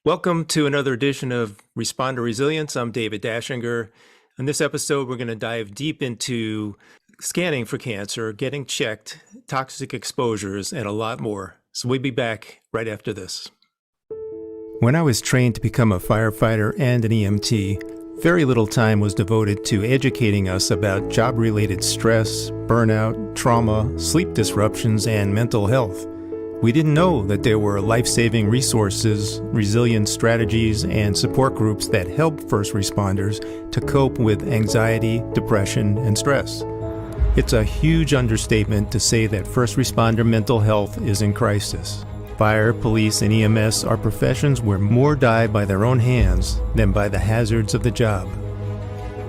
Welcome to another edition of Responder Resilience. I'm David Dashinger. In this episode, we're going to dive deep into scanning for cancer, getting checked, toxic exposures, and a lot more. So we'll be back right after this. When I was trained to become a firefighter and an EMT, very little time was devoted to educating us about job-related stress, burnout, trauma, sleep disruptions, and mental health. We didn't know that there were life-saving resources, resilience strategies, and support groups that help first responders to cope with anxiety, depression, and stress. It's a huge understatement to say that first responder mental health is in crisis. Fire, police, and EMS are professions where more die by their own hands than by the hazards of the job.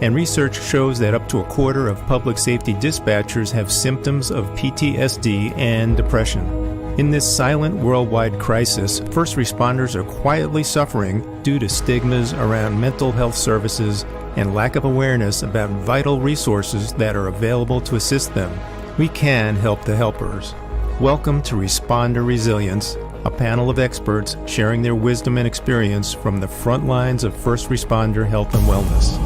And research shows that up to a quarter of public safety dispatchers have symptoms of PTSD and depression. In this silent worldwide crisis, first responders are quietly suffering due to stigmas around mental health services and lack of awareness about vital resources that are available to assist them. We can help the helpers. Welcome to Responder Resilience, a panel of experts sharing their wisdom and experience from the front lines of first responder health and wellness.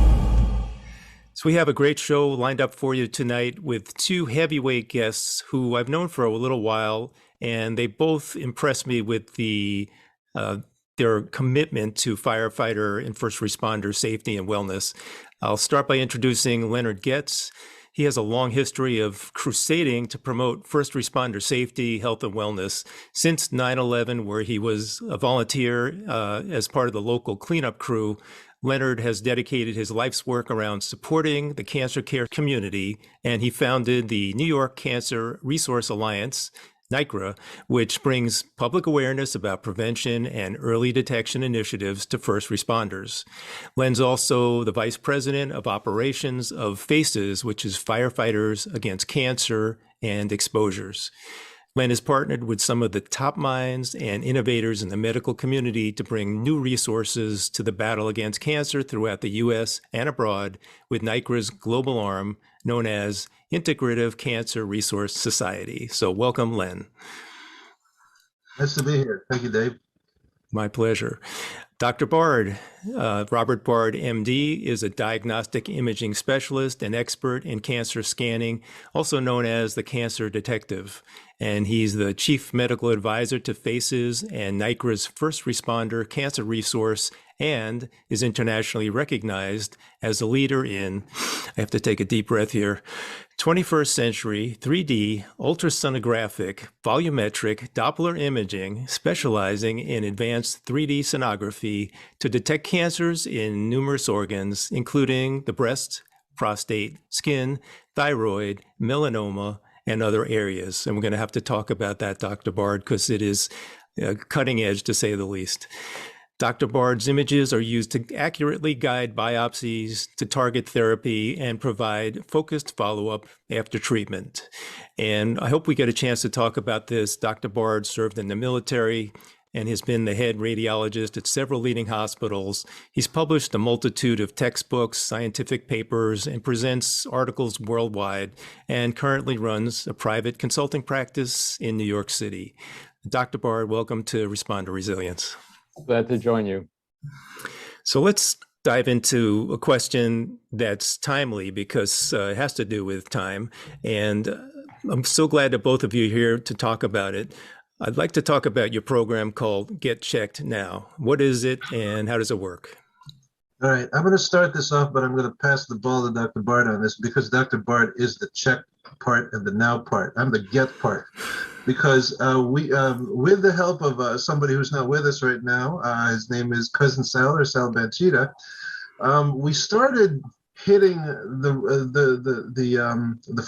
So we have a great show lined up for you tonight with two heavyweight guests who I've known for a little while, and they both impressed me with their commitment to firefighter and first responder safety and wellness. I'll start by introducing Leonard Gettz. He has a long history of crusading to promote first responder safety, health, and wellness since 9/11, where he was a volunteer as part of the local cleanup crew. Leonard has dedicated his life's work around supporting the cancer care community, and he founded the New York Cancer Resource Alliance, NYCRA, which brings public awareness about prevention and early detection initiatives to first responders. Lenn's also the vice president of operations of FACES, which is Firefighters Against Cancer and Exposures. Lenn has partnered with some of the top minds and innovators in the medical community to bring new resources to the battle against cancer throughout the U.S. and abroad with NYCRA's global arm known as Integrative Cancer Resource Society. So welcome, Lenn. Nice to be here. Thank you, Dave. My pleasure. Dr. Bard, Robert Bard, MD, is a diagnostic imaging specialist and expert in cancer scanning, also known as the cancer detective. And he's the chief medical advisor to FACES and NYCRA's first responder cancer resource, and is internationally recognized as a leader in, I have to take a deep breath here, 21st century 3D ultrasonographic volumetric Doppler imaging, specializing in advanced 3D sonography to detect cancers in numerous organs, including the breast, prostate, skin, thyroid, melanoma, and other areas. And we're going to have to talk about that, Dr. Bard, because it is cutting edge to say the least. Dr. Bard's images are used to accurately guide biopsies, to target therapy, and provide focused follow-up after treatment. And I hope we get a chance to talk about this. Dr. Bard served in the military and has been the head radiologist at several leading hospitals. He's published a multitude of textbooks, scientific papers, and presents articles worldwide, and currently runs a private consulting practice in New York City. Dr. Bard, welcome to Responder Resilience. Glad to join you. So let's dive into a question that's timely because it has to do with time. And I'm so glad that both of you are here to talk about it. I'd like to talk about your program called Get Checked Now. What is it and how does it work? All right, I'm going to start this off, but I'm going to pass the ball to Dr. Bard on this because Dr. Bard is the check part and the now part. I'm the get part. Because we, with the help of somebody who's not with us right now, his name is Cousin Sal or Sal Banchita, we started hitting the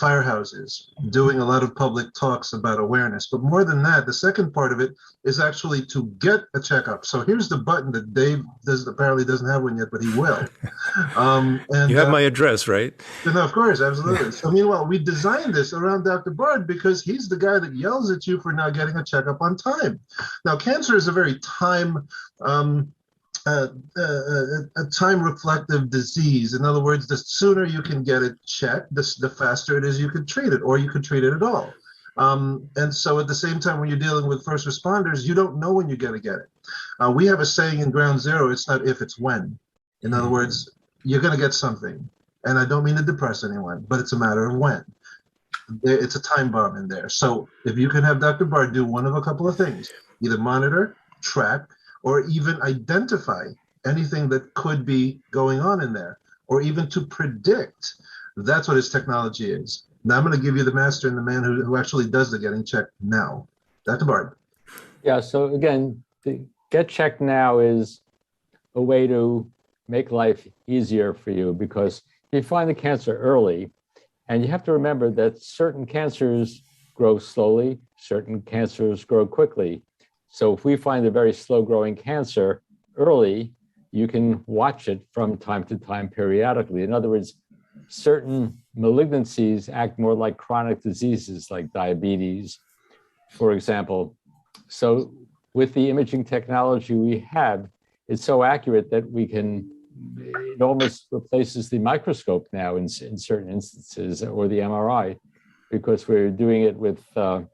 firehouses, doing a lot of public talks about awareness. But more than that, the second part of it is actually to get a checkup. So here's the button that Dave apparently doesn't have one yet, but he will. And you have my address, right? No, of course, absolutely. So meanwhile, we designed this around Dr. Bard because he's the guy that yells at you for not getting a checkup on time. Now, cancer is a very a time-reflective disease. In other words, the sooner you can get it checked, the faster it is you could treat it, or you could treat it at all. And so at the same time, when you're dealing with first responders, you don't know when you're going to get it. We have a saying in Ground Zero, it's not if, it's when. In other words, you're going to get something. And I don't mean to depress anyone, but it's a matter of when. It's a time bomb in there. So if you can have Dr. Bard do one of a couple of things, either monitor, track, or even identify anything that could be going on in there, or even to predict. That's what his technology is. Now I'm going to give you the master and the man who actually does the getting checked now. Dr. Bard. Yeah, so again, the Get Checked Now is a way to make life easier for you, because you find the cancer early, and you have to remember that certain cancers grow slowly, certain cancers grow quickly. So if we find a very slow growing cancer early, you can watch it from time to time periodically. In other words, certain malignancies act more like chronic diseases like diabetes, for example. So with the imaging technology we have, it's so accurate that it almost replaces the microscope now in certain instances, or the MRI, because we're doing it with 3D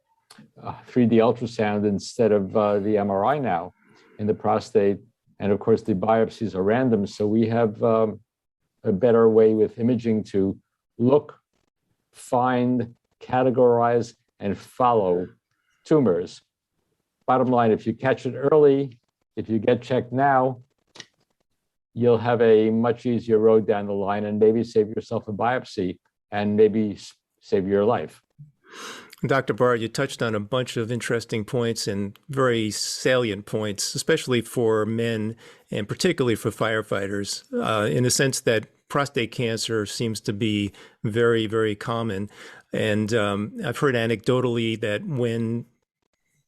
ultrasound instead of the MRI now in the prostate. And of course, the biopsies are random. So we have a better way with imaging to look, find, categorize, and follow tumors. Bottom line, if you catch it early, if you get checked now, you'll have a much easier road down the line, and maybe save yourself a biopsy and maybe save your life. Dr. Bard, you touched on a bunch of interesting points and very salient points, especially for men and particularly for firefighters, in the sense that prostate cancer seems to be very, very common. And I've heard anecdotally that when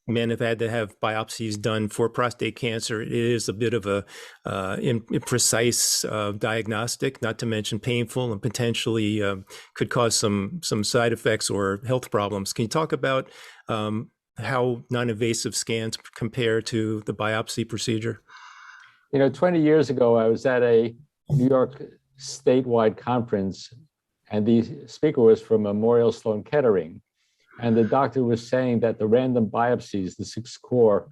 men have had to have biopsies done for prostate cancer, it is a bit of a imprecise diagnostic, not to mention painful, and potentially could cause some side effects or health problems. Can you talk about how non-invasive scans compare to the biopsy procedure? 20 years ago, I was at a New York statewide conference, and the speaker was from Memorial Sloan Kettering. And the doctor was saying that the random biopsies, the 6 core,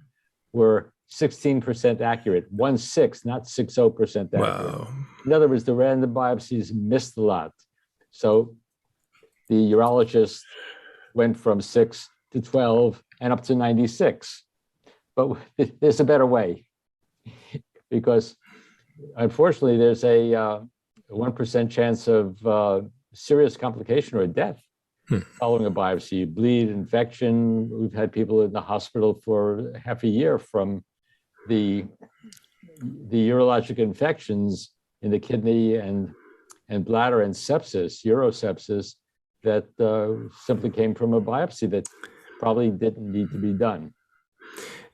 were 16% accurate, 16, not 60% accurate. Wow. In other words, the random biopsies missed a lot. So the urologist went from 6 to 12 and up to 96. But there's a better way, because unfortunately, there's a 1% chance of serious complication or death following a biopsy. Bleed, infection. We've had people in the hospital for half a year from the urologic infections in the kidney and bladder, and sepsis, urosepsis, that simply came from a biopsy that probably didn't need to be done.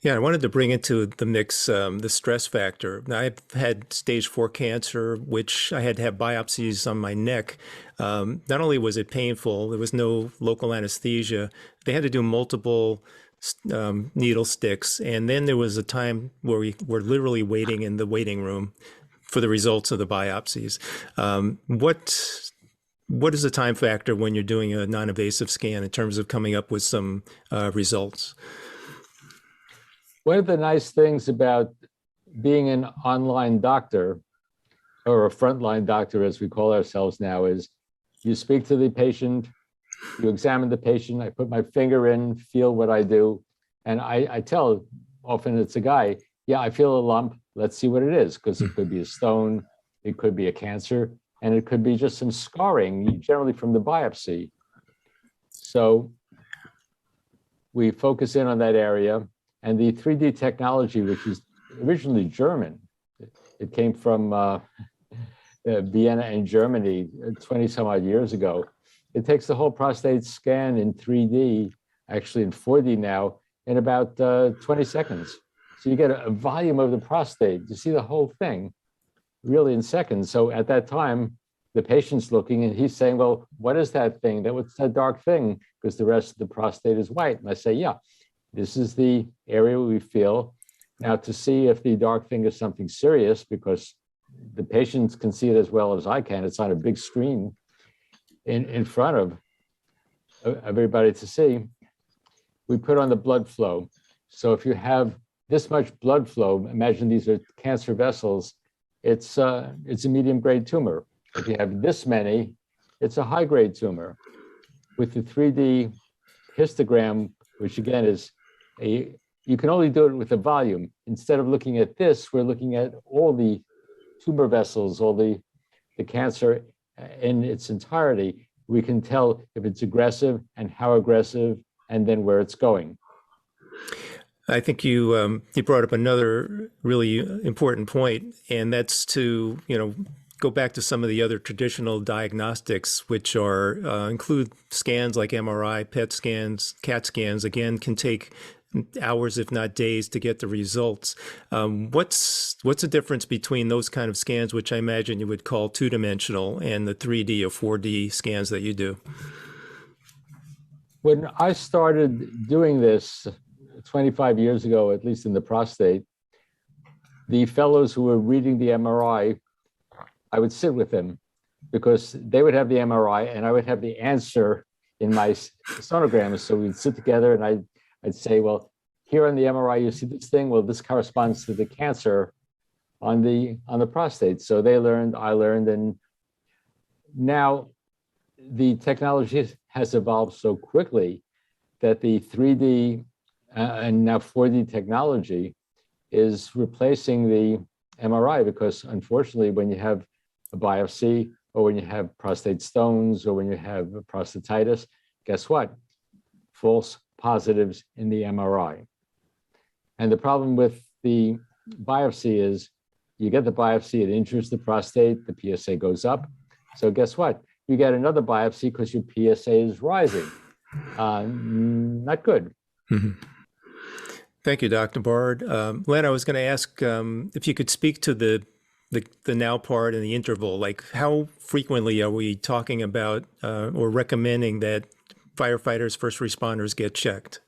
Yeah, I wanted to bring into the mix the stress factor. Now, I've had stage 4 cancer, which I had to have biopsies on my neck. Not only was it painful, there was no local anesthesia. They had to do multiple needle sticks. And then there was a time where we were literally waiting in the waiting room for the results of the biopsies. What is the time factor when you're doing a non-invasive scan in terms of coming up with some results? One of the nice things about being an online doctor, or a frontline doctor, as we call ourselves now, is you speak to the patient, you examine the patient, I put my finger in, feel what I do, and I tell, often it's a guy, yeah, I feel a lump, let's see what it is, because it could be a stone, it could be a cancer, and it could be just some scarring, generally from the biopsy. So we focus in on that area. And the 3D technology, which is originally German, it came from Vienna in Germany 20 some odd years ago. It takes the whole prostate scan in 3D, actually in 4D now, in about 20 seconds. So you get a volume of the prostate. You see the whole thing really in seconds. So at that time, the patient's looking and he's saying, well, what is that thing? What's that dark thing? Because the rest of the prostate is white. And I say, yeah. This is the area we feel. Now, to see if the dark thing is something serious, because the patients can see it as well as I can, it's on a big screen in front of everybody to see. we put on the blood flow. So if you have this much blood flow, imagine these are cancer vessels, it's a medium grade tumor. If you have this many, it's a high grade tumor. With the 3D histogram, which again is you can only do it with the volume. Instead of looking at this, we're looking at all the tumor vessels, all the cancer in its entirety. We can tell if it's aggressive and how aggressive, and then where it's going. I think you brought up another really important point, and that's to go back to some of the other traditional diagnostics, which are include scans like MRI, PET scans, CAT scans. Again, can take hours, if not days, to get the results. What's the difference between those kind of scans, which I imagine you would call two-dimensional, and the 3D or 4D scans that you do? When I started doing this 25 years ago, at least in the prostate, the fellows who were reading the MRI, I would sit with them because they would have the MRI and I would have the answer in my sonogram. So we'd sit together and I'd say, well, here on the MRI, you see this thing. Well, this corresponds to the cancer on the prostate. So they learned, I learned, and now the technology has evolved so quickly that the 3D and now 4D technology is replacing the MRI, because unfortunately, when you have a biopsy or when you have prostate stones or when you have prostatitis, guess what? False positives in the MRI. And the problem with the biopsy is you get the biopsy, it injures the prostate, the PSA goes up. So guess what? You get another biopsy because your PSA is rising. Not good. Mm-hmm. Thank you, Dr. Bard. Lenn, I was going to ask if you could speak to the now part and the interval. Like, how frequently are we talking about or recommending that firefighters, first responders get checked?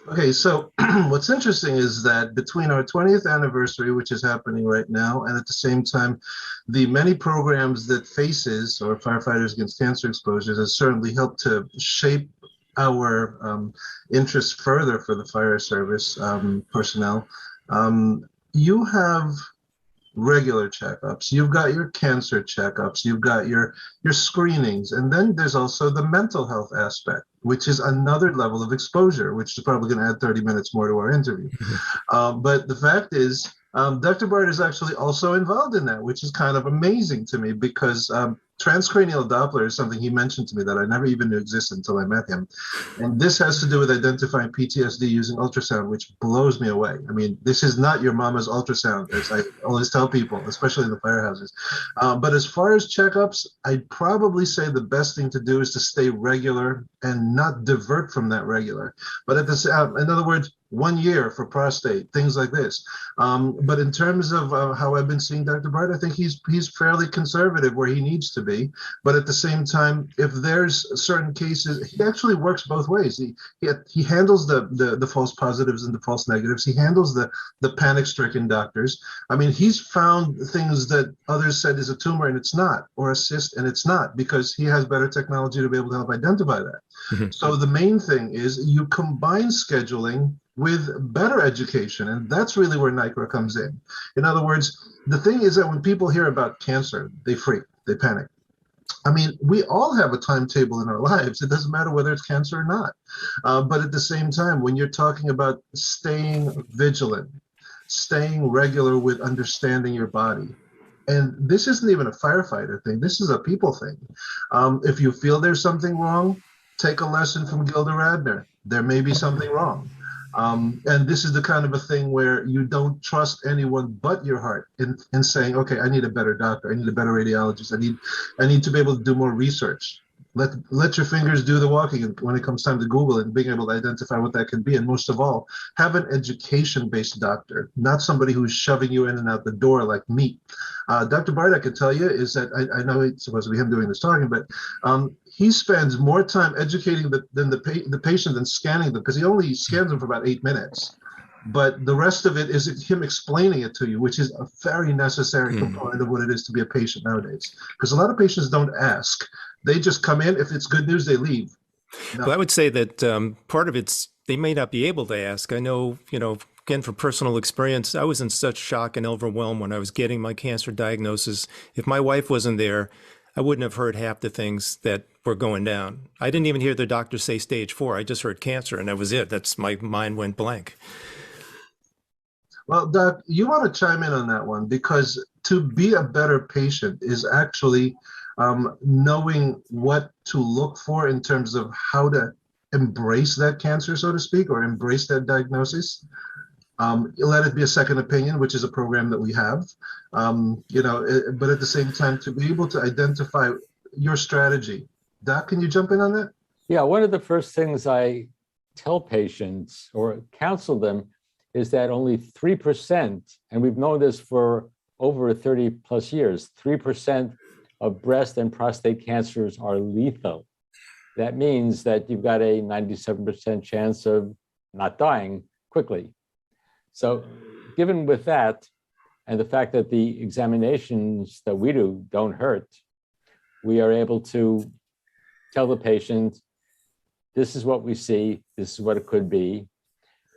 Okay, so what's interesting is that between our 20th anniversary, which is happening right now, and at the same time, the many programs that FACES, or Firefighters Against Cancer Exposures, has certainly helped to shape our interest further for the fire service personnel. You have regular checkups, you've got your cancer checkups, you've got your screenings, and then there's also the mental health aspect, which is another level of exposure, which is probably going to add 30 minutes more to our interview. But the fact is, Dr. Bard is actually also involved in that, which is kind of amazing to me, because transcranial Doppler is something he mentioned to me that I never even knew existed until I met him. And this has to do with identifying PTSD using ultrasound, which blows me away. I mean, this is not your mama's ultrasound, as I always tell people, especially in the firehouses. But as far as checkups, I'd probably say the best thing to do is to stay regular and not divert from that regular. But at the in other words, 1 year for prostate, things like this. But in terms of how I've been seeing Dr. Bard, I think he's fairly conservative where he needs to be. But at the same time, if there's certain cases, he actually works both ways. He handles the false positives and the false negatives. He handles the panic-stricken doctors. I mean, he's found things that others said is a tumor and it's not, or a cyst and it's not, because he has better technology to be able to help identify that. Mm-hmm. So the main thing is you combine scheduling with better education, and that's really where NYCRA comes in. In other words, the thing is that when people hear about cancer, they freak, they panic. I mean, we all have a timetable in our lives. It doesn't matter whether it's cancer or not. But at the same time, when you're talking about staying vigilant, staying regular with understanding your body, and this isn't even a firefighter thing, this is a people thing. If you feel there's something wrong, take a lesson from Gilda Radner. There may be something wrong. And this is the kind of a thing where you don't trust anyone but your heart in saying, okay, I need a better doctor, I need a better radiologist, I need to be able to do more research. Let your fingers do the walking when it comes time to Google and being able to identify what that can be. And most of all, have an education-based doctor, not somebody who's shoving you in and out the door like me. Dr. Bard, I could tell you, is that I know it's supposed to be him doing this talking, but he spends more time educating the patient than scanning them, because he only scans them for about 8 minutes. But the rest of it is him explaining it to you, which is a very necessary component of what it is to be a patient nowadays. Because a lot of patients don't ask. They just come in. If it's good news, they leave. No. Well, I would say that part of it's they may not be able to ask. I know, again, from personal experience, I was in such shock and overwhelm when I was getting my cancer diagnosis. If my wife wasn't there, I wouldn't have heard half the things that were going down. I didn't even hear the doctor say stage 4. I just heard cancer, and that was it. My mind went blank. Well, Doc, you want to chime in on that one, because to be a better patient is actually knowing what to look for in terms of how to embrace that cancer, so to speak, or embrace that diagnosis. Let it be a second opinion, which is a program that we have, but at the same time, to be able to identify your strategy. Doc, can you jump in on that? Yeah, one of the first things I tell patients or counsel them is that only 3%, and we've known this for over 30 plus years, 3% of breast and prostate cancers are lethal. That means that you've got a 97% chance of not dying quickly. So given with that, and the fact that the examinations that we do don't hurt, we are able to tell the patient, this is what we see, this is what it could be.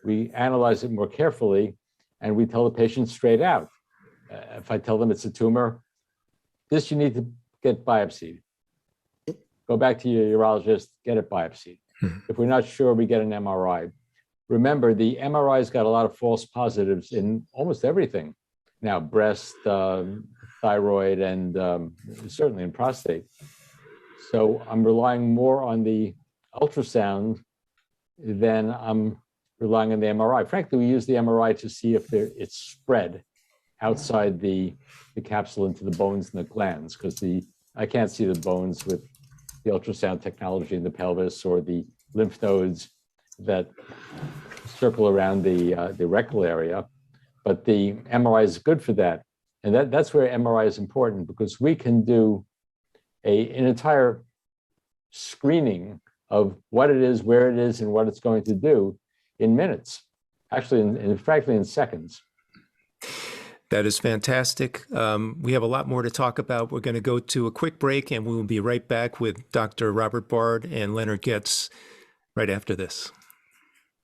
We analyze it more carefully, and we tell the patient straight out. If I tell them it's a tumor, this you need to get biopsied. Go back to your urologist, get it biopsied. If we're not sure, we get an MRI. Remember, the MRI's got a lot of false positives in almost everything. Now, breast, thyroid, and certainly in prostate. So I'm relying more on the ultrasound than I'm relying on the MRI. Frankly, we use the MRI to see if it's spread outside the capsule into the bones and the glands, because I can't see the bones with the ultrasound technology in the pelvis or the lymph nodes that circle around the rectal area. But the MRI is good for that. And that's where MRI is important, because we can do an entire screening of what it is, where it is, and what it's going to do in minutes, actually, frankly, in seconds. That is fantastic. We have a lot more to talk about. We're going to go to a quick break, and we will be right back with Dr. Robert Bard and Leonard Gettz right after this.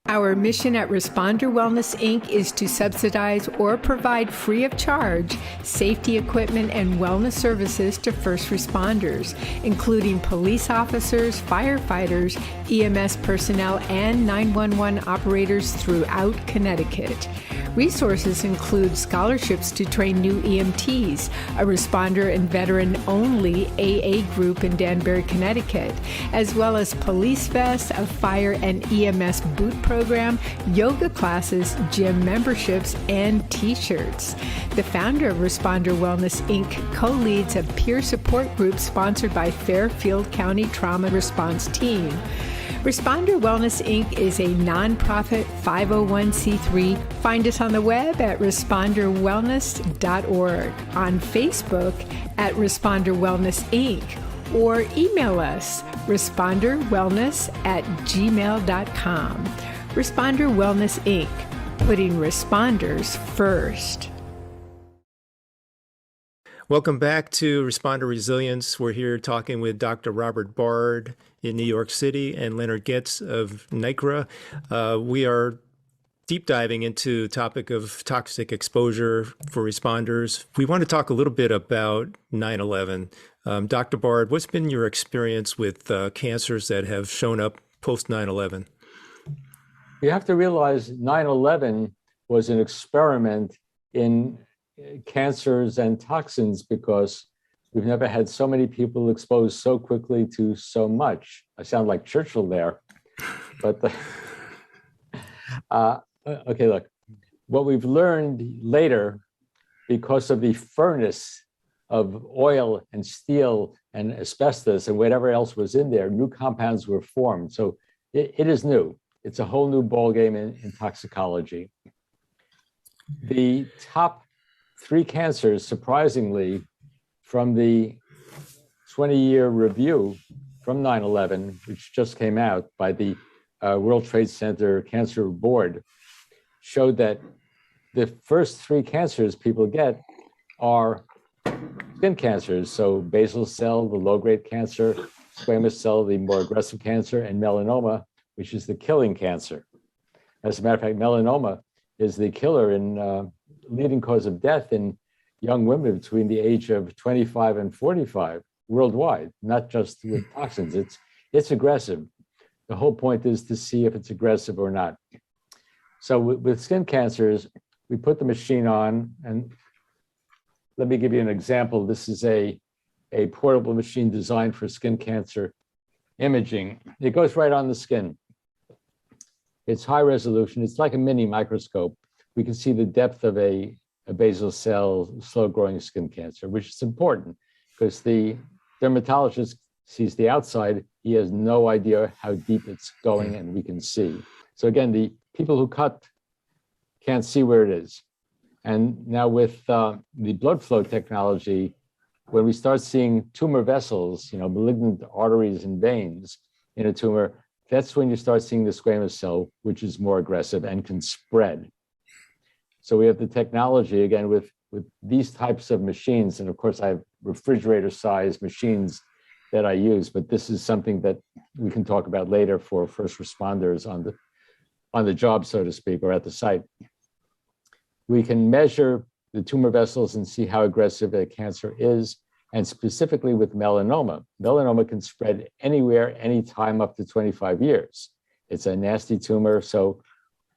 Our mission at Responder Wellness, Inc. is to subsidize or provide free of charge safety equipment and wellness services to first responders, including police officers, firefighters, EMS personnel, and 911 operators throughout Connecticut. Resources include scholarships to train new EMTs, a responder and veteran-only AA group in Danbury, Connecticut, as well as police vests, a fire and EMS boot program, yoga classes, gym memberships, and T-shirts. The founder of Responder Wellness, Inc. co-leads a peer support group sponsored by Fairfield County Trauma Response Team. Responder Wellness, Inc. is a nonprofit 501c3. Find us on the web at responderwellness.org, on Facebook at Responder Wellness, Inc., or email us responderwellness@gmail.com. Responder Wellness, Inc., putting responders first. Welcome back to Responder Resilience. We're here talking with Dr. Robert Bard in New York City and Leonard Gettz of NYCRA. We are deep diving into the topic of toxic exposure for responders. We want to talk a little bit about 9/11. Dr. Bard, what's been your experience with cancers that have shown up post 9/11? You have to realize 9/11 was an experiment in cancers and toxins, because we've never had so many people exposed so quickly to so much. I sound like Churchill there, but okay, look, what we've learned later, because of the furnace of oil and steel and asbestos and whatever else was in there, new compounds were formed. So it is new. It's a whole new ballgame in toxicology. The top 3 cancers, surprisingly, from the 20-year review from 9/11, which just came out by the World Trade Center Cancer Board, showed that the first 3 cancers people get are skin cancers. So basal cell, the low-grade cancer, squamous cell, the more aggressive cancer, and melanoma, which is the killing cancer. As a matter of fact, melanoma is the killer in leading cause of death in young women between the age of 25 and 45 worldwide, not just with toxins. It's aggressive. The whole point is to see if it's aggressive or not. So with skin cancers, we put the machine on, and let me give you an example. This is a portable machine designed for skin cancer imaging. It goes right on the skin. It's high resolution. It's like a mini microscope. We can see the depth of a basal cell, slow-growing skin cancer, which is important because the dermatologist sees the outside. He has no idea how deep it's going, and we can see. So again, the people who cut can't see where it is. And now with the blood flow technology, when we start seeing tumor vessels, malignant arteries and veins in a tumor, that's when you start seeing the squamous cell, which is more aggressive and can spread. So we have the technology, again, with these types of machines. And of course, I have refrigerator-sized machines that I use, but this is something that we can talk about later for first responders on the job, so to speak, or at the site. We can measure the tumor vessels and see how aggressive a cancer is. And specifically with melanoma, melanoma can spread anywhere, anytime up to 25 years. It's a nasty tumor, so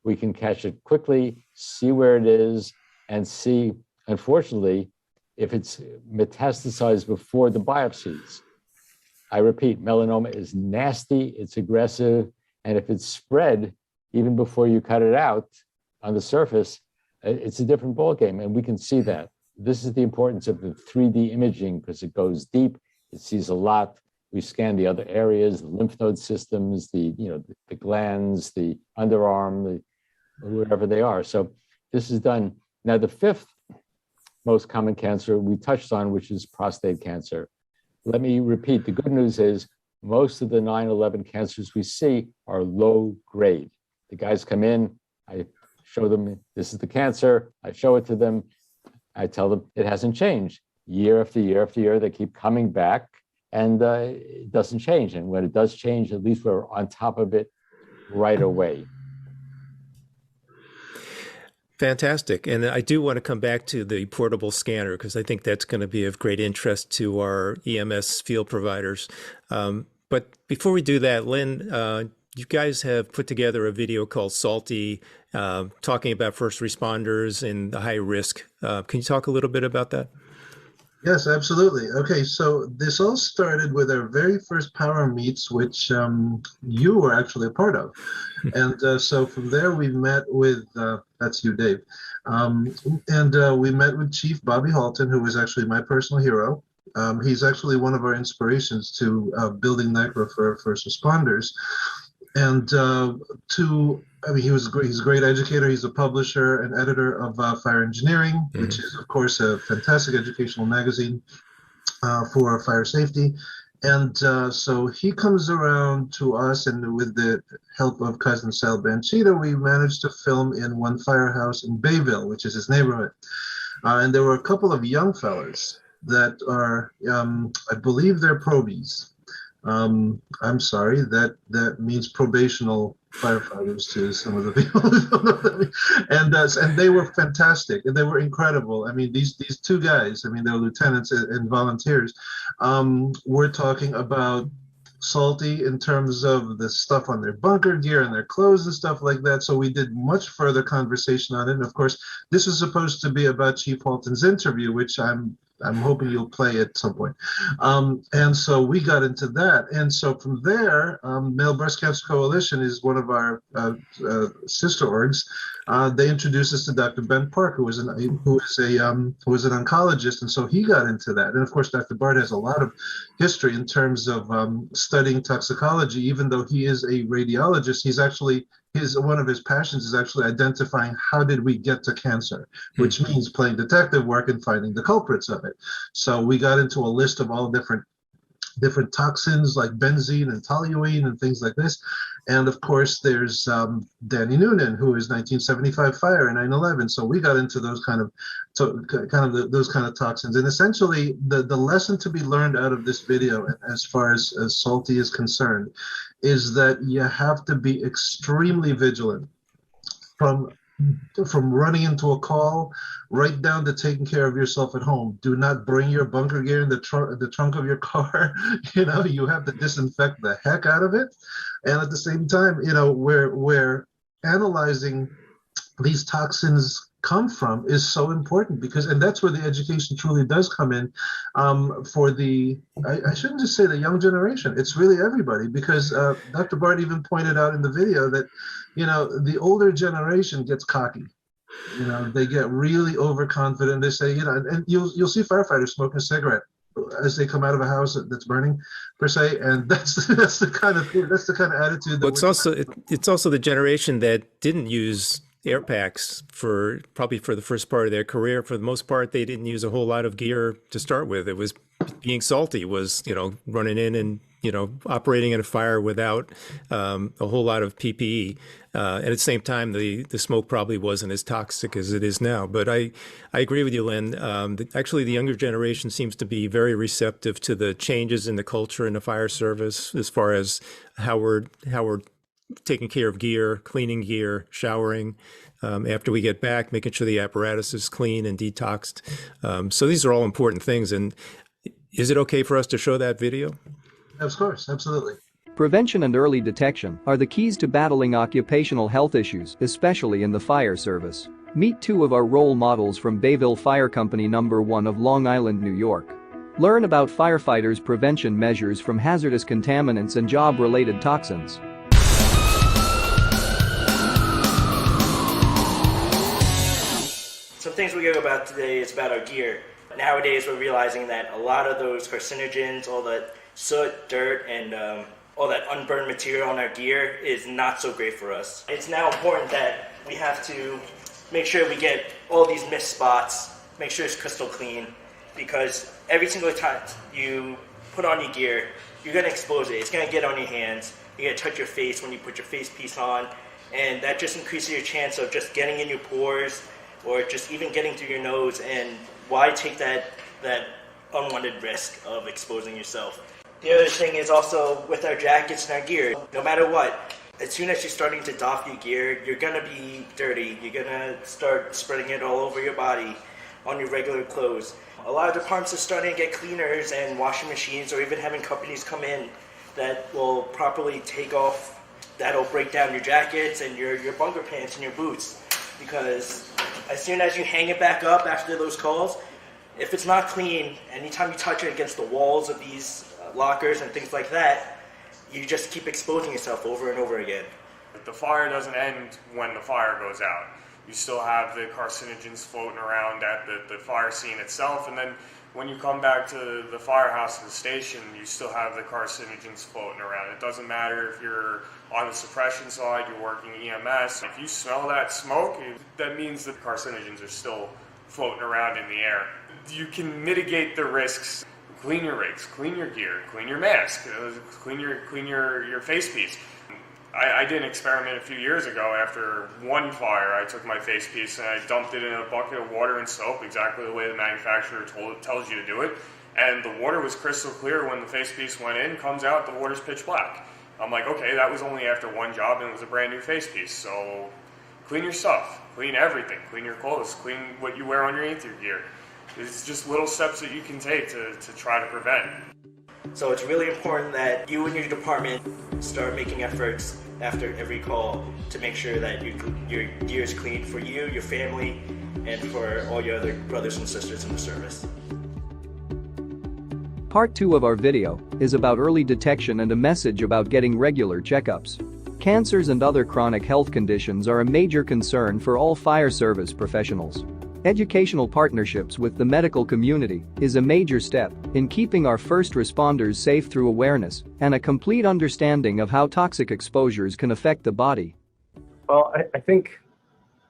we can catch it quickly, see where it is, and see, unfortunately, if it's metastasized before the biopsies. I repeat, melanoma is nasty, it's aggressive, and if it's spread even before you cut it out on the surface, it's a different ballgame, and we can see that. This is the importance of the 3D imaging because it goes deep, it sees a lot. We scan the other areas, the lymph node systems, the glands, the underarm, wherever they are. So this is done. Now, the fifth most common cancer we touched on, which is prostate cancer. Let me repeat, the good news is most of the 9/11 cancers we see are low grade. The guys come in, I show them, this is the cancer, I show it to them, I tell them it hasn't changed. Year after year after year, they keep coming back and it doesn't change. And when it does change, at least we're on top of it right away. Fantastic. And I do want to come back to the portable scanner because I think that's going to be of great interest to our EMS field providers. But before we do that, Lenn, you guys have put together a video called Salty, talking about first responders and the high risk. Can you talk a little bit about that? Yes, absolutely. Okay, so this all started with our very first power meets, which you were actually a part of. And so from there, we met with, that's you, Dave. We met with Chief Bobby Halton, who was actually my personal hero. He's actually one of our inspirations to building NICRA for first responders. And he's a great educator. He's a publisher and editor of Fire Engineering, which is, of course, a fantastic educational magazine for fire safety. And so he comes around to us, and with the help of cousin Sal Banchita, we managed to film in one firehouse in Bayville, which is his neighborhood. And there were a couple of young fellas that are, I believe they're probies. I'm sorry, that means probational firefighters to some of the people who don't know what that means. And they were fantastic, and they were incredible. I mean, these two guys, I mean, they're lieutenants and volunteers. We're talking about Salty in terms of the stuff on their bunker gear and their clothes and stuff like that. So we did much further conversation on it. And of course, this is supposed to be about Chief Halton's interview, which I'm hoping you'll play at some point. And so we got into that. And so from there, Male Breast Cancer Coalition is one of our sister orgs. They introduced us to Dr. Ben Park, who was an oncologist. And so he got into that. And of course, Dr. Bart has a lot of history in terms of studying toxicology. Even though he is a radiologist, one of his passions is actually identifying how did we get to cancer, which means playing detective work and finding the culprits of it. So we got into a list of all different toxins like benzene and toluene and things like this. And of course, there's Danny Noonan, who is 1975 fire and 9/11. So we got into those kind of toxins. And essentially, the lesson to be learned out of this video, as far as Salty is concerned, is that you have to be extremely vigilant from running into a call right down to taking care of yourself at home. Do not bring your bunker gear in the trunk of your car. You have to disinfect the heck out of it. And at the same time, where analyzing these toxins come from is so important, and that's where the education truly does come in, for I shouldn't just say the young generation, it's really everybody, because Dr. Bart even pointed out in the video that the older generation gets cocky. They get really overconfident. They say, and you'll see firefighters smoking a cigarette as they come out of a house that's burning, per se, and that's the kind of attitude. It's also the generation that didn't use air packs probably for the first part of their career. For the most part, they didn't use a whole lot of gear to start with. It was being salty, was running in and operating in a fire without a whole lot of PPE. And at the same time, the smoke probably wasn't as toxic as it is now. But I agree with you, Lenn. Actually, the younger generation seems to be very receptive to the changes in the culture in the fire service, as far as how we're taking care of gear, cleaning gear, showering, after we get back, making sure the apparatus is clean and detoxed. So these are all important things. And is it okay for us to show that video? Of course, absolutely. Prevention and early detection are the keys to battling occupational health issues, especially in the fire service. Meet two of our role models from Bayville Fire Company No. 1 of Long Island, New York. Learn about firefighters' prevention measures from hazardous contaminants and job-related toxins. Some things we go about today is about our gear. Nowadays, we're realizing that a lot of those carcinogens, all that soot, dirt, and all that unburned material on our gear is not so great for us. It's now important that we have to make sure we get all these missed spots, make sure it's crystal clean, because every single time you put on your gear, you're going to expose it. It's going to get on your hands. You're going to touch your face when you put your face piece on, and that just increases your chance of just getting in your pores or just even getting through your nose. And why take that unwanted risk of exposing yourself? The other thing is also with our jackets and our gear, no matter what, as soon as you're starting to doff your gear, you're going to be dirty. You're going to start spreading it all over your body on your regular clothes. A lot of departments are starting to get cleaners and washing machines, or even having companies come in that will properly take off, that'll break down your jackets and your bunker pants and your boots. Because as soon as you hang it back up after those calls, if it's not clean, anytime you touch it against the walls of these lockers and things like that, you just keep exposing yourself over and over again. The fire doesn't end when the fire goes out. You still have the carcinogens floating around at the fire scene itself, and then when you come back to the firehouse or the station, you still have the carcinogens floating around. It doesn't matter if you're on the suppression side, you're working EMS. If you smell that smoke, that means the carcinogens are still floating around in the air. You can mitigate the risks. Clean your rigs, clean your gear, clean your mask, clean your face piece. I did an experiment a few years ago. After one fire, I took my face piece and I dumped it in a bucket of water and soap, exactly the way the manufacturer tells you to do it. And the water was crystal clear. When the face piece went in, comes out, the water's pitch black. I'm like, okay, that was only after one job and it was a brand new face piece. So clean your stuff, clean everything, clean your clothes, clean what you wear underneath your gear. It's just little steps that you can take to try to prevent. So it's really important that you and your department start making efforts after every call to make sure that your gear is clean for you, your family, and for all your other brothers and sisters in the service. Part 2 of our video is about early detection and a message about getting regular checkups. Cancers and other chronic health conditions are a major concern for all fire service professionals. Educational partnerships with the medical community is a major step in keeping our first responders safe through awareness and a complete understanding of how toxic exposures can affect the body. Well, I think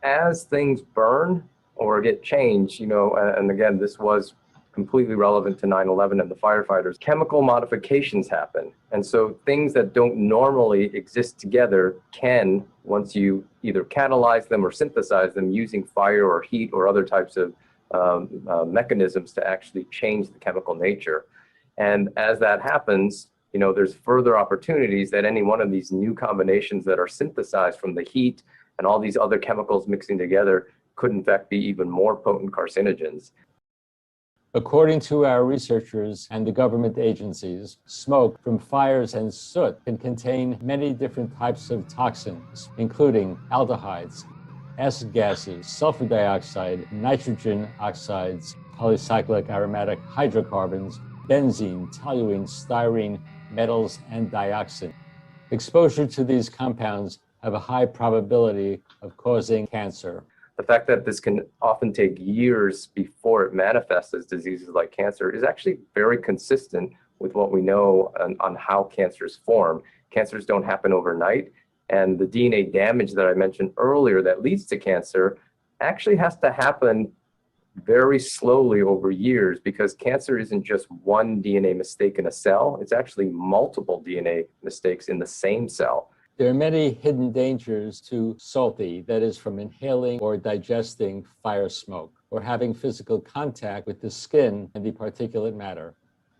as things burn or get changed, and again, this was completely relevant to 9/11 and the firefighters, chemical modifications happen. And so things that don't normally exist together can, once you either catalyze them or synthesize them using fire or heat or other types of mechanisms to actually change the chemical nature. And as that happens, there's further opportunities that any one of these new combinations that are synthesized from the heat and all these other chemicals mixing together could in fact be even more potent carcinogens. According to our researchers and the government agencies, smoke from fires and soot can contain many different types of toxins, including aldehydes, acid gases, sulfur dioxide, nitrogen oxides, polycyclic aromatic hydrocarbons, benzene, toluene, styrene, metals, and dioxin. Exposure to these compounds have a high probability of causing cancer. The fact that this can often take years before it manifests as diseases like cancer is actually very consistent with what we know on how cancers form. Cancers don't happen overnight, and the DNA damage that I mentioned earlier that leads to cancer actually has to happen very slowly over years, because cancer isn't just one DNA mistake in a cell, it's actually multiple DNA mistakes in the same cell. There are many hidden dangers to salty, that is, from inhaling or digesting fire smoke, or having physical contact with the skin and the particulate matter.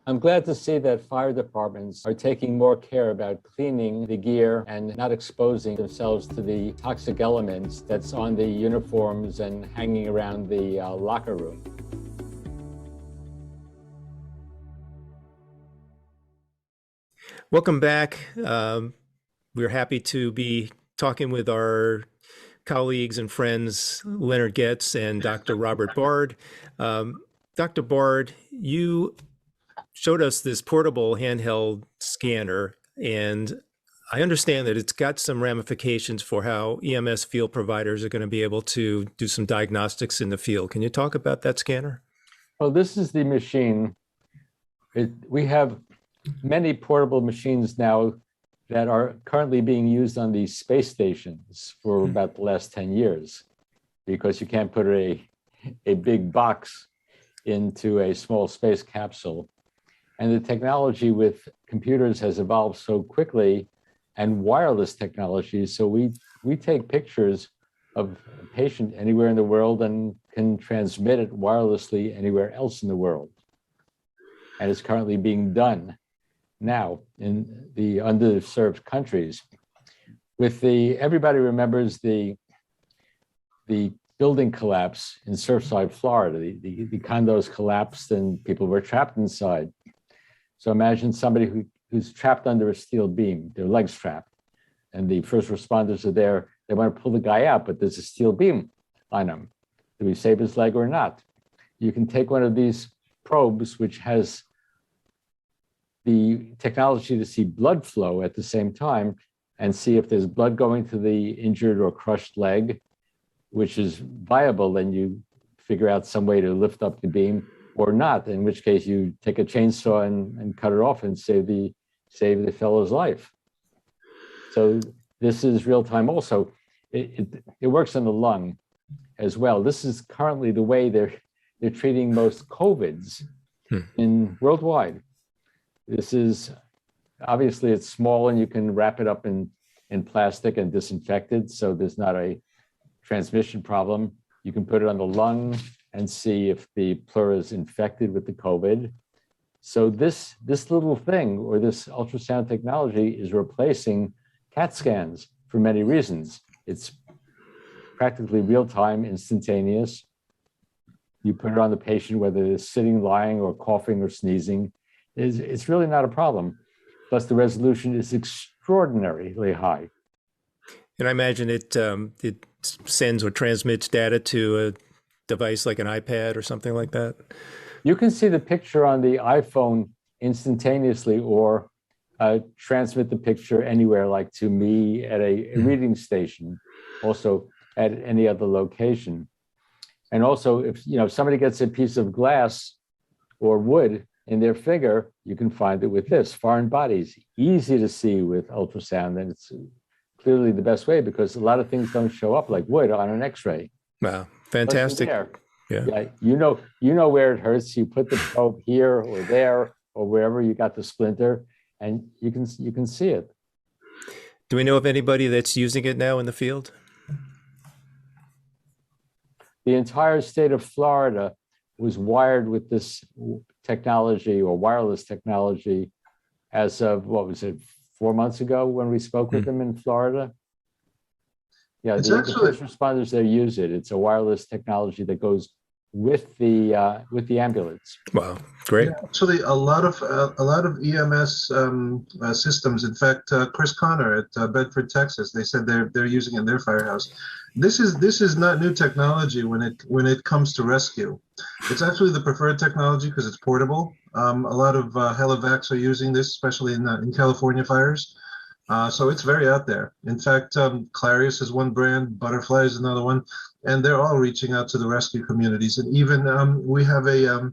I'm glad to see that fire departments are taking more care about cleaning the gear and not exposing themselves to the toxic elements that's on the uniforms and hanging around the locker room. Welcome back. We're happy to be talking with our colleagues and friends, Leonard Gettz and Dr. Robert Bard. Dr. Bard, you showed us this portable handheld scanner, and I understand that it's got some ramifications for how EMS field providers are going to be able to do some diagnostics in the field. Can you talk about that scanner? Well, this is the machine. We have many portable machines now that are currently being used on these space stations for about the last 10 years, because you can't put a big box into a small space capsule. And the technology with computers has evolved so quickly, and wireless technology. So we take pictures of a patient anywhere in the world and can transmit it wirelessly anywhere else in the world. And it's currently being done now in the underserved countries. Everybody remembers the building collapse in Surfside, Florida. The condos collapsed and people were trapped inside. So imagine somebody who's trapped under a steel beam, their legs trapped, and the first responders are there. They want to pull the guy out, but there's a steel beam on him. Do we save his leg or not? You can take one of these probes, which has the technology to see blood flow at the same time, and see if there's blood going to the injured or crushed leg, which is viable. Then you figure out some way to lift up the beam, or not, in which case you take a chainsaw and cut it off and save the fellow's life. So this is real time. Also, it works on the lung as well. This is currently the way they're treating most COVIDs in worldwide. This is, obviously it's small and you can wrap it up in plastic and disinfect it, so there's not a transmission problem. You can put it on the lung and see if the pleura is infected with the COVID. So this little thing, or this ultrasound technology, is replacing CAT scans for many reasons. It's practically real-time, instantaneous. You put it on the patient, whether they're sitting, lying, or coughing or sneezing. It's really not a problem. Plus, the resolution is extraordinarily high. And I imagine it sends or transmits data to a device like an iPad or something like that. You can see the picture on the iPhone instantaneously, or transmit the picture anywhere, like to me at a reading station, also at any other location. And also, if somebody gets a piece of glass or wood in their finger, you can find it with this. Foreign bodies, easy to see with ultrasound, and it's clearly the best way, because a lot of things don't show up like wood on an X-ray. Wow, fantastic. Yeah, you know where it hurts. You put the probe here or there or wherever you got the splinter, and you can see it. Do we know of anybody that's using it now in the field? The entire state of Florida was wired with this technology, or wireless technology, as of, 4 months ago when we spoke with them in Florida? Yeah, It's the actually first responders, they use it. It's a wireless technology that goes with the ambulance. Wow, great. actually a lot of EMS systems. In fact, Chris Connor at Bedford, Texas, they said they're using it in their firehouse. This is not new technology when it comes to rescue. It's actually the preferred technology because it's portable. A lot of helivacs are using this, especially in California fires. So it's very out there. In fact, Clarius is one brand, Butterfly is another one, and they're all reaching out to the rescue communities. And even we have a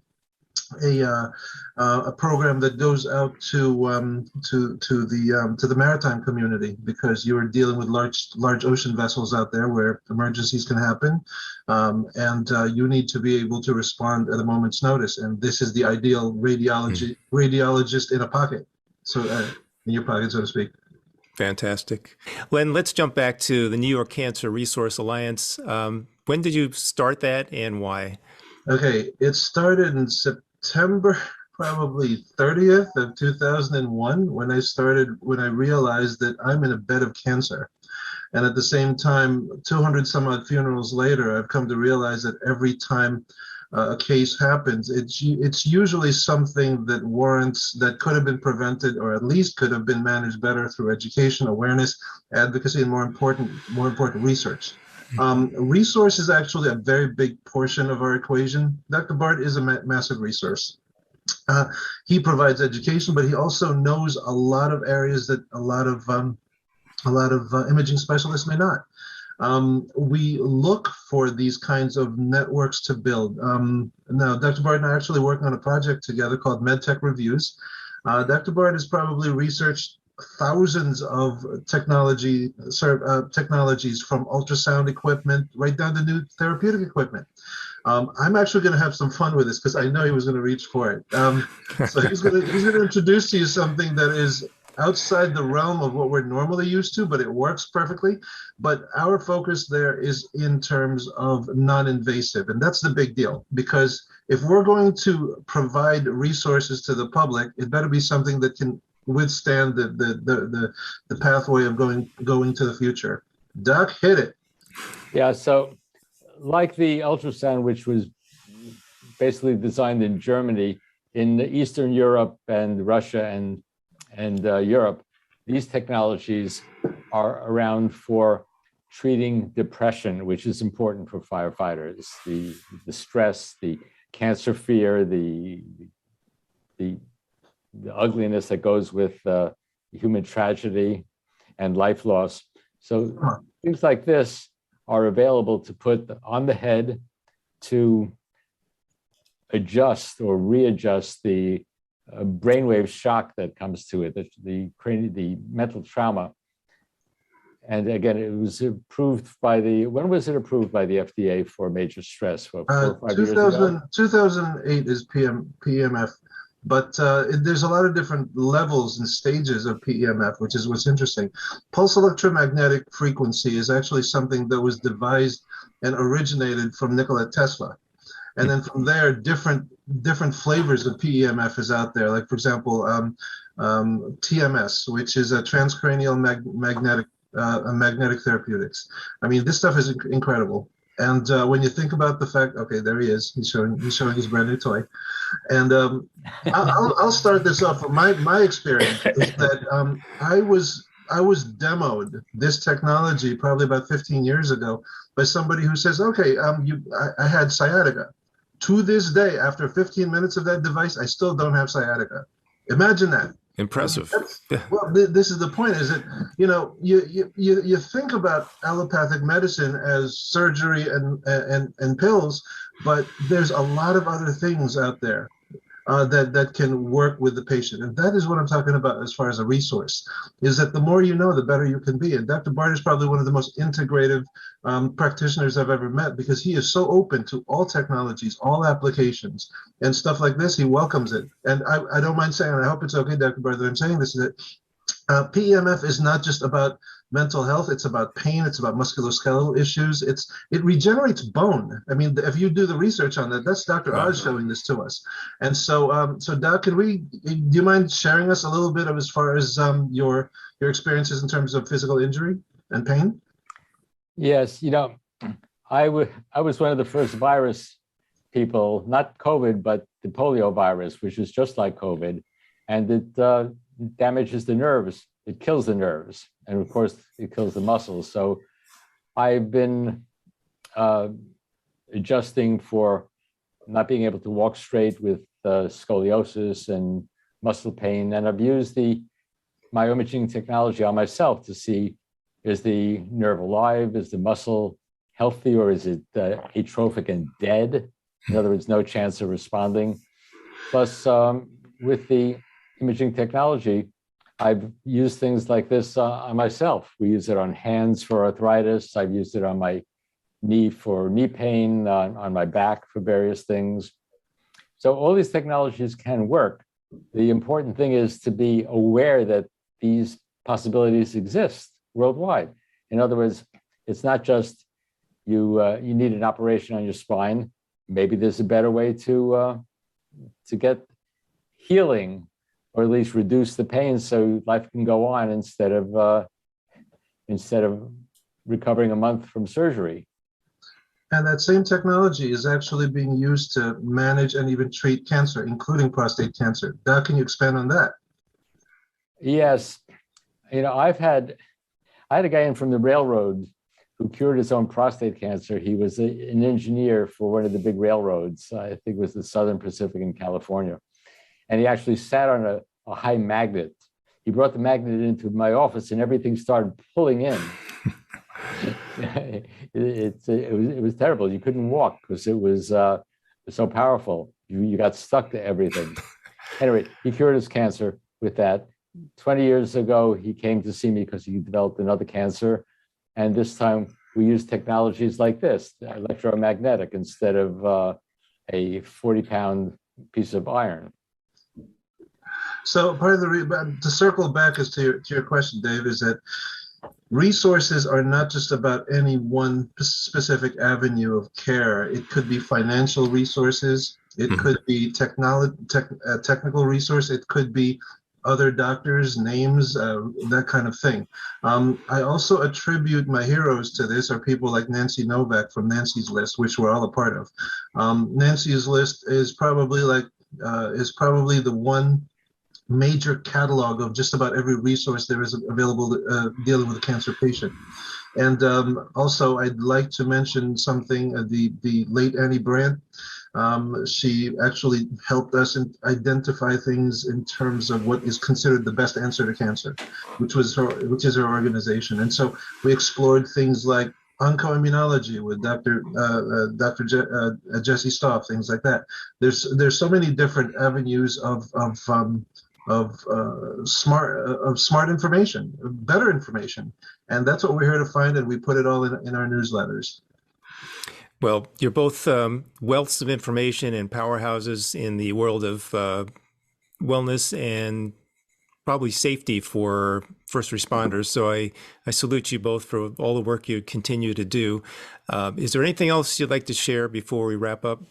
program that goes out to the maritime community, because you're dealing with large ocean vessels out there where emergencies can happen, and you need to be able to respond at a moment's notice. And this is the ideal radiologist in a pocket, so in your pocket, so to speak. Fantastic. Lenn, let's jump back to the New York Cancer Resource Alliance. When did you start that and why? Okay, it started in September, probably 30th of 2001, when I realized that I'm in a bed of cancer. And at the same time, 200 some odd funerals later, I've come to realize that every time a case happens, it's usually something that could have been prevented, or at least could have been managed better through education, awareness, advocacy, and more important research. Resource is actually a very big portion of our equation. Dr. Bart is a massive resource. He provides education, but he also knows a lot of areas that a lot of imaging specialists may not. We look for these kinds of networks to build. Now, Dr. Bart and I are actually working on a project together called MedTech Reviews. Dr. Bart has probably researched thousands of technologies from ultrasound equipment right down to new therapeutic equipment. I'm actually going to have some fun with this because I know he was going to reach for it. So he's going to introduce to you something that is outside the realm of what we're normally used to, but it works perfectly. But our focus there is in terms of non-invasive, and that's the big deal, because if we're going to provide resources to the public, it better be something that can withstand the pathway of going to the future. Doc, hit it. Yeah, so like the ultrasound, which was basically designed in Germany, in Eastern Europe and Russia and Europe, these technologies are around for treating depression, which is important for firefighters. The stress, the cancer fear, the ugliness that goes with human tragedy and life loss. So things like this are available to put on the head to adjust or readjust the brainwave shock that comes to it, the mental trauma. And again, it was approved by when was it approved by the FDA for major stress? For 4 or 5 years ago? 2008 is PEMF, but there's a lot of different levels and stages of PEMF, which is what's interesting. Pulse electromagnetic frequency is actually something that was devised and originated from Nikola Tesla. And then from there, different flavors of PEMF is out there. Like, for example, TMS, which is a transcranial magnetic therapeutics. I mean, this stuff is incredible. And when you think about the fact, okay, there he is. He's showing his brand new toy. And I'll start this off. My experience is that I was demoed this technology probably about 15 years ago by somebody who says, okay, I had sciatica. To this day, after 15 minutes of that device, I still don't have sciatica. Imagine that. Impressive. Well, this is the point, is that, you think about allopathic medicine as surgery and pills, but there's a lot of other things out there that can work with the patient. And that is what I'm talking about as far as a resource, is that the more you know, the better you can be. And Dr. Bart is probably one of the most integrative practitioners I've ever met, because he is so open to all technologies, all applications, and stuff like this. He welcomes it. And I don't mind saying, and I hope it's okay, Dr. Bart, that I'm saying this, is that PEMF is not just about mental health. It's about pain. It's about musculoskeletal issues. It regenerates bone. I mean, if you do the research on that, that's Dr. Oz showing this to us. And so, Doc, do you mind sharing us a little bit of as far as your experiences in terms of physical injury and pain? Yes, I was one of the first virus people, not COVID, but the polio virus, which is just like COVID, and it damages the nerves. It kills the nerves, and of course, it kills the muscles. So I've been adjusting for not being able to walk straight with scoliosis and muscle pain, and I've used the myoimaging technology on myself to see, is the nerve alive? Is the muscle healthy, or is it atrophic and dead? In other words, no chance of responding. Plus, with the imaging technology, I've used things like this on myself. We use it on hands for arthritis. I've used it on my knee for knee pain, on my back for various things. So all these technologies can work. The important thing is to be aware that these possibilities exist worldwide. In other words, it's not just you need an operation on your spine. Maybe there's a better way to get healing, or at least reduce the pain so life can go on instead of recovering a month from surgery. And that same technology is actually being used to manage and even treat cancer, including prostate cancer. Doc, can you expand on that? Yes. I had a guy in from the railroad who cured his own prostate cancer. He was an engineer for one of the big railroads. I think it was the Southern Pacific in California. And he actually sat on a high magnet. He brought the magnet into my office and everything started pulling in. It was terrible. You couldn't walk because it was so powerful. You got stuck to everything. Anyway, he cured his cancer with that. 20 years ago, he came to see me because he developed another cancer. And this time we use technologies like this, electromagnetic, instead of a 40-pound piece of iron. So part of to circle back as to your question, Dave, is that resources are not just about any one specific avenue of care. It could be financial resources. It could be technical resource. It could be other doctors' names, that kind of thing. I also attribute my heroes to this are people like Nancy Novak from Nancy's List, which we're all a part of. Nancy's List is probably the one major catalog of just about every resource there is available dealing with a cancer patient. And also, I'd like to mention something, the late Annie Brandt. She actually helped us identify things in terms of what is considered the best answer to cancer, which is her organization. And so we explored things like oncoimmunology with Dr. Jesse Staub, things like that. There's so many different avenues of smart information, better information, and that's what we're here to find. And we put it all in our newsletters. Well, you're both wealths of information and powerhouses in the world of wellness and probably safety for first responders. So I salute you both for all the work you continue to do. Is there anything else you'd like to share before we wrap up?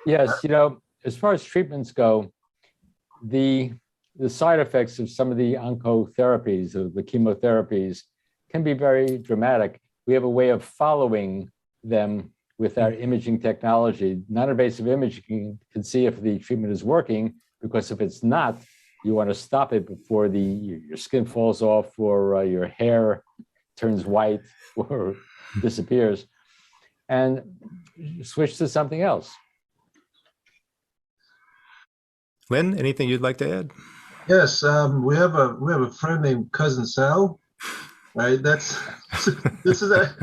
Yes, as far as treatments go, the side effects of some of the oncotherapies, of the chemotherapies, can be very dramatic. We have a way of following them with our imaging technology. Non-invasive imaging can see if the treatment is working, because if it's not, you want to stop it before your skin falls off, or your hair turns white or disappears, and switch to something else. Lenn, anything you'd like to add? Yes, we have a friend named Cousin Sal. Right, this is gonna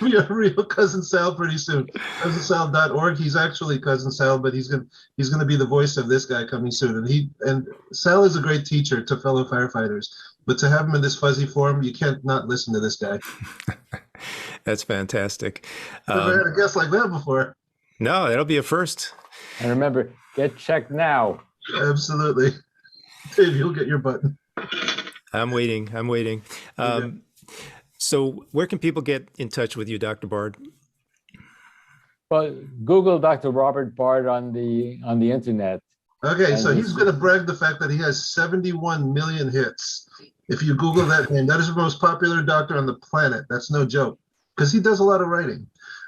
be a real Cousin Sal pretty soon. CousinSal.org. He's actually Cousin Sal, but he's gonna be the voice of this guy coming soon. And Sal is a great teacher to fellow firefighters, but to have him in this fuzzy form, you can't not listen to this guy. That's fantastic. Never had a guest like that before. No, that'll be a first. And remember, get checked now. Absolutely, Dave. You'll get your button. I'm waiting. So where can people get in touch with you, Dr. Bard? Well, Google Dr. Robert Bard on the internet. Okay, so he's going to brag the fact that he has 71 million hits. If you Google that name, that is the most popular doctor on the planet. That's no joke, because he does a lot of writing.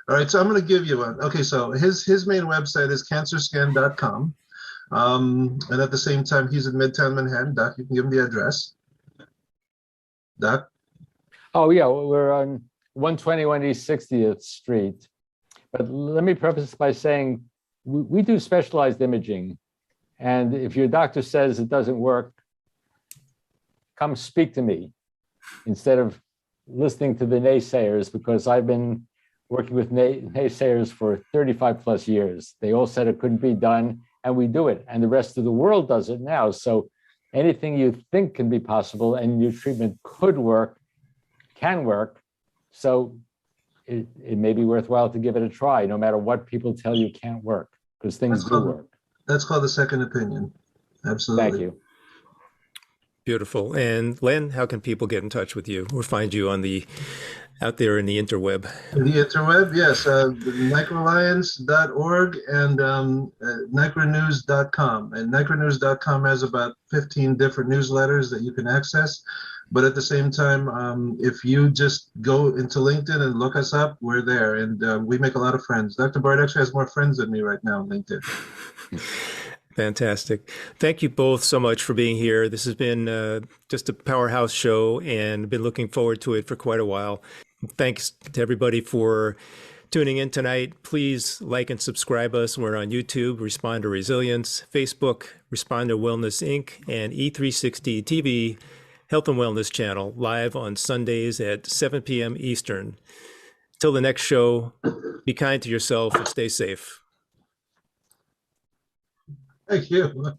All right, so I'm going to give you one. Okay, so his main website is cancerscan.com. And at the same time, he's in Midtown Manhattan. Doc, you can give him the address. Doc? Oh, yeah, we're on 121 East 60th Street. But let me preface by saying we do specialized imaging. And if your doctor says it doesn't work, come speak to me instead of listening to the naysayers, because I've been working with naysayers for 35 plus years. They all said it couldn't be done, and we do it. And the rest of the world does it now. So anything you think can be possible and your treatment could work, can work. So it may be worthwhile to give it a try, no matter what people tell you can't work, because things do work. That's called a second opinion. Absolutely. Thank you. Beautiful. And Lenn, how can people get in touch with you or find you on out there in the interweb? The interweb, yes, NycroAlliance.org and NycroNews.com. And NycroNews.com has about 15 different newsletters that you can access. But at the same time, if you just go into LinkedIn and look us up, we're there. And we make a lot of friends. Dr. Bart actually has more friends than me right now on LinkedIn. Fantastic. Thank you both so much for being here. This has been just a powerhouse show and been looking forward to it for quite a while. Thanks to everybody for tuning in tonight. Please like and subscribe us. We're on YouTube, Responder Resilience, Facebook, Responder Wellness Inc., and E360 TV Health and Wellness channel, live on Sundays at 7 p.m. Eastern. Till the next show, be kind to yourself and stay safe. Thank you.